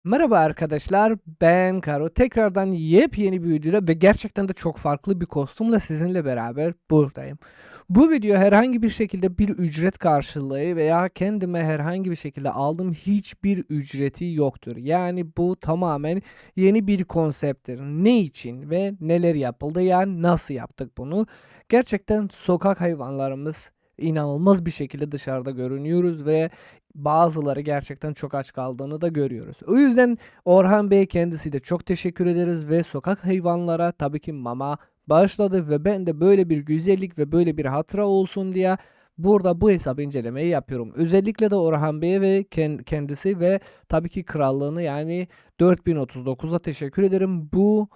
Merhaba arkadaşlar, ben Karo. Tekrardan yepyeni bir videoda ve gerçekten de çok farklı bir kostümle sizinle beraber buradayım. Bu video herhangi bir şekilde bir ücret karşılığı veya kendime herhangi bir şekilde aldığım hiçbir ücreti yoktur. Yani bu tamamen yeni bir konsepttir. Ne için ve neler yapıldı, yani nasıl yaptık bunu? Gerçekten sokak hayvanlarımız inanılmaz bir şekilde dışarıda görünüyoruz ve bazıları gerçekten çok aç kaldığını da görüyoruz. O yüzden Orhan Bey kendisi de çok teşekkür ederiz ve sokak hayvanlara tabii ki mama bağışladı ve ben de böyle bir güzellik ve böyle bir hatıra olsun diye burada bu hesap incelemeyi yapıyorum. Özellikle de Orhan Bey'e ve kendisi ve tabii ki krallığını, yani 4039'a teşekkür ederim. Bu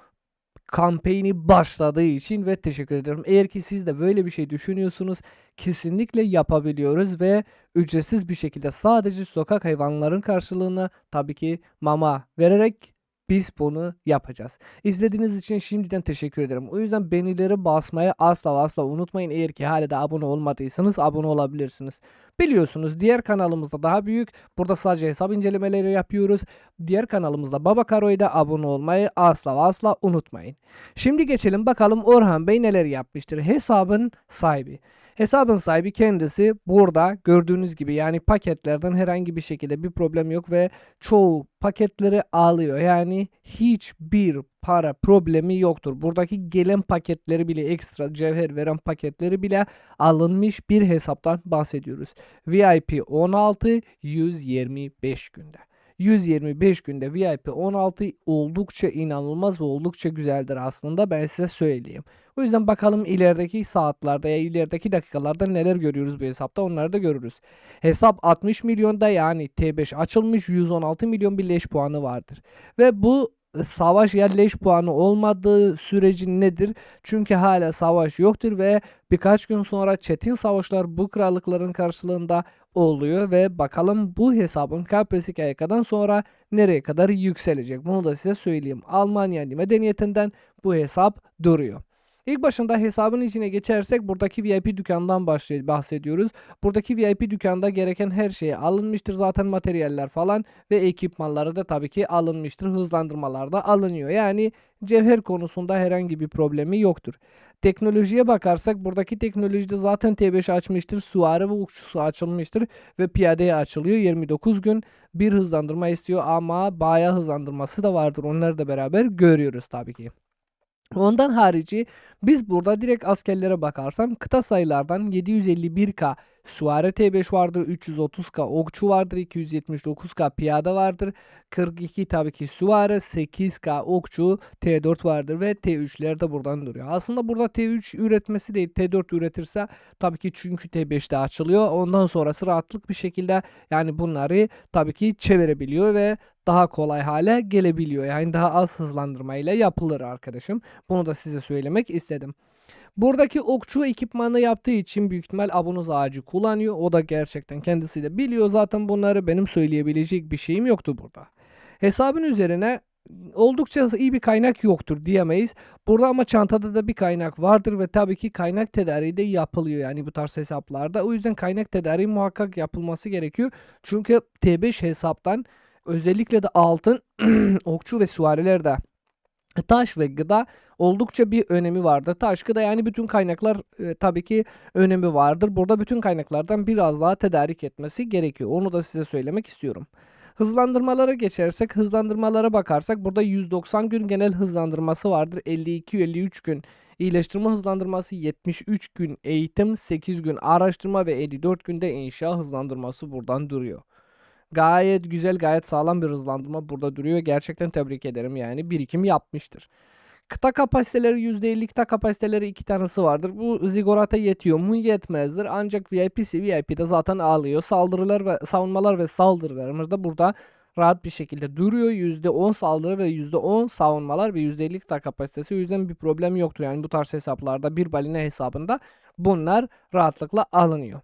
kampanyayı başladığı için ve teşekkür ederim. Eğer ki siz de böyle bir şey düşünüyorsunuz, kesinlikle yapabiliyoruz ve ücretsiz bir şekilde sadece sokak hayvanların karşılığında tabii ki mama vererek biz bunu yapacağız. İzlediğiniz için şimdiden teşekkür ederim. O yüzden beğenileri basmayı asla ve asla unutmayın. Eğer ki hala da abone olmadıysanız abone olabilirsiniz. Biliyorsunuz diğer kanalımızda daha büyük. Burada sadece hesap incelemeleri yapıyoruz. Diğer kanalımızda Baba Karo'ya da abone olmayı asla ve asla unutmayın. Şimdi geçelim bakalım Orhan Bey neler yapmıştır. Hesabın sahibi. Hesabın sahibi kendisi burada gördüğünüz gibi, yani paketlerden herhangi bir şekilde bir problem yok ve çoğu paketleri alıyor. Yani hiçbir para problemi yoktur. Buradaki gelen paketleri bile, ekstra cevher veren paketleri bile alınmış bir hesaptan bahsediyoruz. VIP 16 125 günde. 125 günde VIP 16 oldukça inanılmaz ve oldukça güzeldir aslında, ben size söyleyeyim. O yüzden bakalım ilerideki saatlerde ya ilerideki dakikalarda neler görüyoruz bu hesapta, onları da görürüz. Hesap 60 milyonda, yani T5 açılmış, 116 milyon bir leş puanı vardır. Ve bu savaş ya leş puanı olmadığı süreci nedir? Çünkü hala savaş yoktur ve birkaç gün sonra çetin savaşlar bu krallıkların karşılığında oluyor ve bakalım bu hesabın KPSK'dan sonra nereye kadar yükselecek. Bunu da size söyleyeyim. Almanya medeniyetinden bu hesap duruyor. İlk başında hesabın içine geçersek buradaki VIP dükkandan bahsediyoruz. Buradaki VIP dükkanda gereken her şey alınmıştır. Zaten materyaller falan ve ekipmanları da tabii ki alınmıştır. Hızlandırmalar da alınıyor. Yani cevher konusunda herhangi bir problemi yoktur. Teknolojiye bakarsak buradaki teknolojide zaten T5 açmıştır. Süvari ve okçusu açılmıştır ve piyadeye açılıyor. 29 gün bir hızlandırma istiyor ama bayağı hızlandırması da vardır. Onları da beraber görüyoruz tabii ki. Ondan harici biz burada direkt askerlere bakarsam kıta sayılardan 751K süvari T5 vardır, 330K okçu vardır, 279K piyade vardır, 42 tabii ki süvari, 8K okçu, T4 vardır ve T3'ler de buradan duruyor. Aslında burada T3 üretmesi değil, T4 üretirse tabii ki, çünkü T5'te açılıyor. Ondan sonrası rahatlık bir şekilde yani bunları tabii ki çevirebiliyor ve daha kolay hale gelebiliyor. Yani daha az hızlandırmayla yapılır arkadaşım. Bunu da size söylemek istedim. Buradaki okçu ekipmanı yaptığı için büyük ihtimal abonuz ağacı kullanıyor. O da gerçekten kendisi de biliyor zaten bunları. Benim söyleyebilecek bir şeyim yoktu burada. Hesabın üzerine oldukça iyi bir kaynak yoktur diyemeyiz. Burada ama çantada da bir kaynak vardır ve tabii ki kaynak tedariği de yapılıyor yani bu tarz hesaplarda. O yüzden kaynak tedariği muhakkak yapılması gerekiyor. Çünkü T5 hesaptan özellikle de altın, okçu ve süvarilerde taş ve gıda oldukça bir önemi vardır. Taş, gıda, yani bütün kaynaklar tabii ki önemi vardır. Burada bütün kaynaklardan biraz daha tedarik etmesi gerekiyor. Onu da size söylemek istiyorum. Hızlandırmalara geçersek, hızlandırmalara bakarsak burada 190 gün genel hızlandırması vardır. 52-53 gün iyileştirme hızlandırması, 73 gün eğitim, 8 gün araştırma ve 54 günde inşa hızlandırması buradan duruyor. Gayet güzel, gayet sağlam bir hızlandırma burada duruyor. Gerçekten tebrik ederim, yani birikim yapmıştır. Kıta kapasiteleri %50, kıta kapasiteleri 2 tanesi vardır. Bu Ziggurat'a yetiyor mu? Yetmezdir. Ancak VIP'si VIP'de zaten alıyor. Saldırılar ve savunmalar ve saldırılarımız da burada rahat bir şekilde duruyor. %10 saldırı ve %10 savunmalar ve %50 kıta kapasitesi. O yüzden bir problem yoktur. Yani bu tarz hesaplarda, bir balina hesabında bunlar rahatlıkla alınıyor.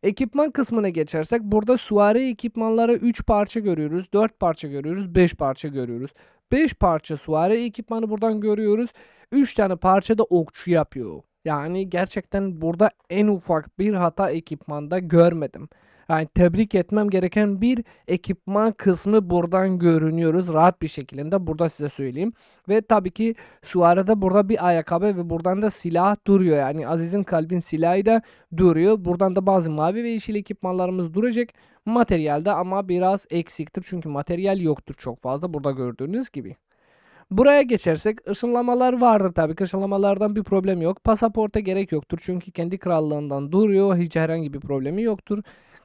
Ekipman kısmına geçersek burada süvari ekipmanlara 3 parça görüyoruz, 4 parça görüyoruz, 5 parça görüyoruz. 5 parça süvari ekipmanı buradan görüyoruz. 3 tane parça da okçu yapıyor. Yani gerçekten burada en ufak bir hata ekipmanda görmedim. Yani tebrik etmem gereken bir ekipman kısmı buradan görünüyoruz rahat bir şekilde. Burada size söyleyeyim. Ve tabii ki şu arada burada bir ayakkabı ve buradan da silah duruyor. Yani Aziz'in kalbin silahı da duruyor. Buradan da bazı mavi ve yeşil ekipmanlarımız duracak. Materyalde ama biraz eksiktir. Çünkü materyal yoktur çok fazla burada gördüğünüz gibi. Buraya geçersek ışınlamalar vardır tabii ki. Işınlamalardan bir problem yok. Pasaporta gerek yoktur. Çünkü kendi krallığından duruyor. Hiç herhangi bir problemi yoktur.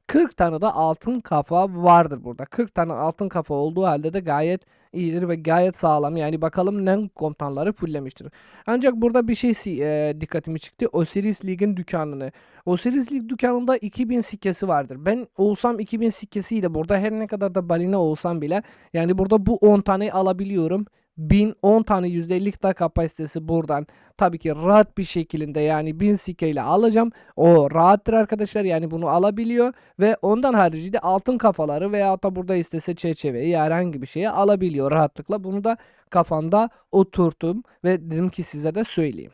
40 tane de altın kafa vardır burada. 40 tane altın kafa olduğu halde de gayet iyidir ve gayet sağlam. Yani bakalım ne komutanları fullemiştir. Ancak burada bir şey dikkatimi çıktı. Osiris Lig'in dükkanını. Osiris Lig dükkanında 2000 sikkesi vardır. Ben olsam 2000 sikkesiyle burada her ne kadar da balina olsam bile yani burada bu 10 tane alabiliyorum. 1010 tane %50 daha kapasitesi buradan tabii ki rahat bir şekilde yani 1000 sikke ile alacağım. O rahattır arkadaşlar yani bunu alabiliyor ve ondan harici de altın kafaları veya da burada istese çerçeveyi herhangi bir şeye alabiliyor rahatlıkla. Bunu da kafamda oturttum ve dedim ki size de söyleyeyim.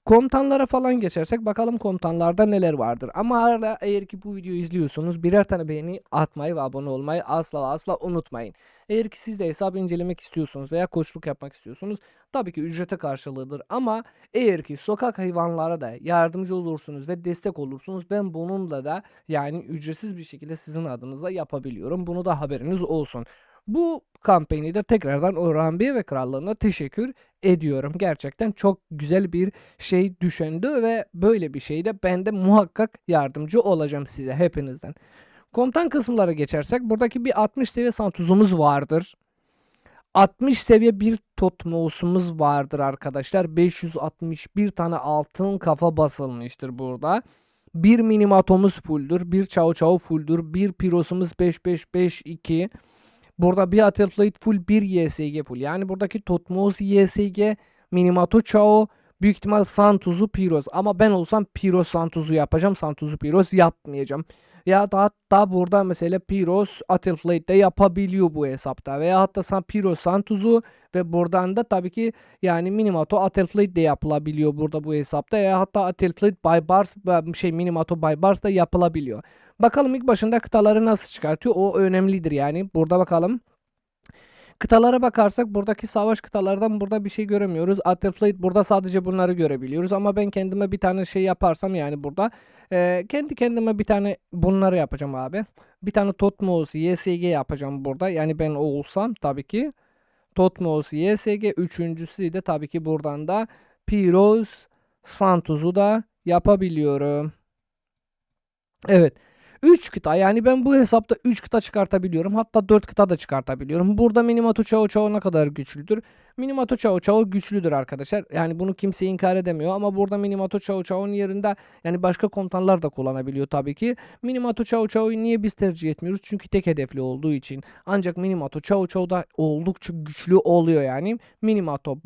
Komutanlara falan geçersek bakalım komutanlarda neler vardır. Ama hala eğer ki bu videoyu izliyorsunuz birer tane beğeni atmayı ve abone olmayı asla ve asla unutmayın. Eğer ki siz de hesabı incelemek istiyorsunuz veya koçluk yapmak istiyorsunuz tabii ki ücrete karşılığıdır. Ama eğer ki sokak hayvanlara da yardımcı olursunuz ve destek olursunuz ben bununla da yani ücretsiz bir şekilde sizin adınıza yapabiliyorum. Bunu da haberiniz olsun. Bu kampanyayı da tekrardan Orhan Bey ve Krallığına teşekkür ediyorum. Gerçekten çok güzel bir şey düşündü ve böyle bir şeyde ben de muhakkak yardımcı olacağım size hepinizden. Komutan kısımlara geçersek buradaki bir 60 seviye santuzumuz vardır. 60 seviye bir Totmos'umuz vardır arkadaşlar. 561 tane altın kafa basılmıştır burada. Bir minimatomuz fulldür. Bir Chow Chow fulldür. Bir Piros'umuz 5552. Burada bir Athlete full, bir YSG full. Yani buradaki Totmos YSG, Minimato Chao, büyük ihtimal Santuz'u Piros. Ama ben olsam Piros Santuz'u yapacağım. Santuz'u Piros yapmayacağım. Ya da hatta burada mesela Piros Athlete de yapabiliyor bu hesapta. Veya hatta Piros Santuz'u ve buradan da tabii ki yani Minimato Athlete de yapılabiliyor burada bu hesapta. Ya hatta Athlete Baybars Minimato Baybars da yapılabiliyor. Bakalım ilk başında kıtaları nasıl çıkartıyor? O önemlidir yani. Burada bakalım. Kıtalara bakarsak buradaki savaş kıtalardan burada bir şey göremiyoruz. Atterfleet burada sadece bunları görebiliyoruz. Ama ben kendime bir tane şey yaparsam yani burada kendi kendime bir tane bunları yapacağım abi. Bir tane Totmos YSG yapacağım burada. Yani ben olsam tabii ki. Totmos YSG. Üçüncüsü de tabii ki buradan da Piros Santos'u da yapabiliyorum. Evet. 3 kıta yani ben bu hesapta 3 kıta çıkartabiliyorum. Hatta 4 kıta da çıkartabiliyorum. Burada Minimato Chao Chao ne kadar güçlüdür? Minimato Chao Chao güçlüdür arkadaşlar. Yani bunu kimse inkar edemiyor ama burada Minimato Chao Chao'nun yerinde yani başka komutanlar da kullanabiliyor tabii ki. Minimato Chao Chao'yu niye biz tercih etmiyoruz? Çünkü tek hedefli olduğu için. Ancak Minimato Chao Chao da oldukça güçlü oluyor yani. Minimato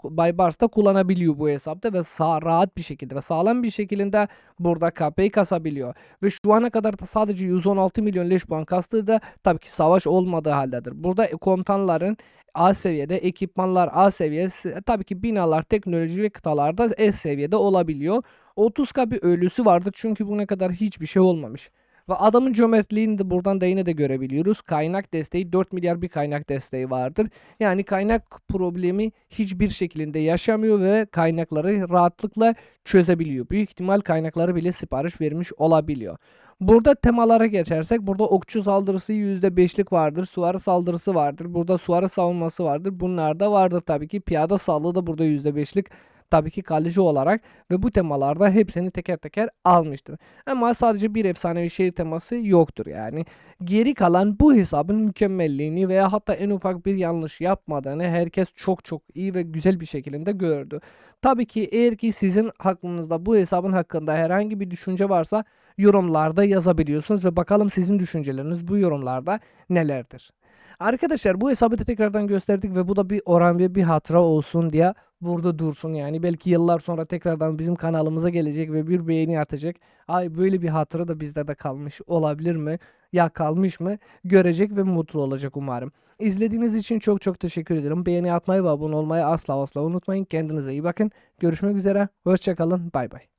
Baybars'ta kullanabiliyor bu hesapta ve rahat bir şekilde ve sağlam bir şekilde burada KP'yi kasabiliyor. Ve şu ana kadar da sadece 116 milyon leş puan kastığı da tabii ki savaş olmadığı haldedir. Burada komutanların A seviyede, ekipmanlar A seviyesi, tabii ki binalar, teknoloji ve kıtalarda S seviyede olabiliyor. 30K bir ölüsü vardır çünkü bugüne kadar hiçbir şey olmamış. Ve adamın cömertliğini de buradan da yine de görebiliyoruz. Kaynak desteği 4 milyar bir kaynak desteği vardır. Yani kaynak problemi hiçbir şekilde yaşamıyor ve kaynakları rahatlıkla çözebiliyor. Büyük ihtimal kaynakları bile sipariş vermiş olabiliyor. Burada temalara geçersek burada okçu saldırısı %5'lik vardır. Süvari saldırısı vardır. Burada süvari savunması vardır. Bunlar da vardır tabii ki. Piyada sağlığı da burada %5'lik tabii ki kalıcı olarak ve bu temalarda hepsini teker teker almıştır. Ama sadece bir efsanevi şehir teması yoktur yani. Geri kalan bu hesabın mükemmelliğini veya hatta en ufak bir yanlış yapmadığını herkes çok çok iyi ve güzel bir şekilde gördü. Tabii ki eğer ki sizin hakkınızda bu hesabın hakkında herhangi bir düşünce varsa yorumlarda yazabiliyorsunuz ve bakalım sizin düşünceleriniz bu yorumlarda nelerdir. Arkadaşlar bu hesabı da tekrardan gösterdik ve bu da bir oran ve bir hatıra olsun diye burada dursun yani. Belki yıllar sonra tekrardan bizim kanalımıza gelecek ve bir beğeni atacak. Ay böyle bir hatıra da bizde de kalmış olabilir mi? Ya kalmış mı? Görecek ve mutlu olacak umarım. İzlediğiniz için çok çok teşekkür ederim. Beğeni atmayı ve abone olmayı asla asla unutmayın. Kendinize iyi bakın. Görüşmek üzere. Hoşçakalın. Bay bay.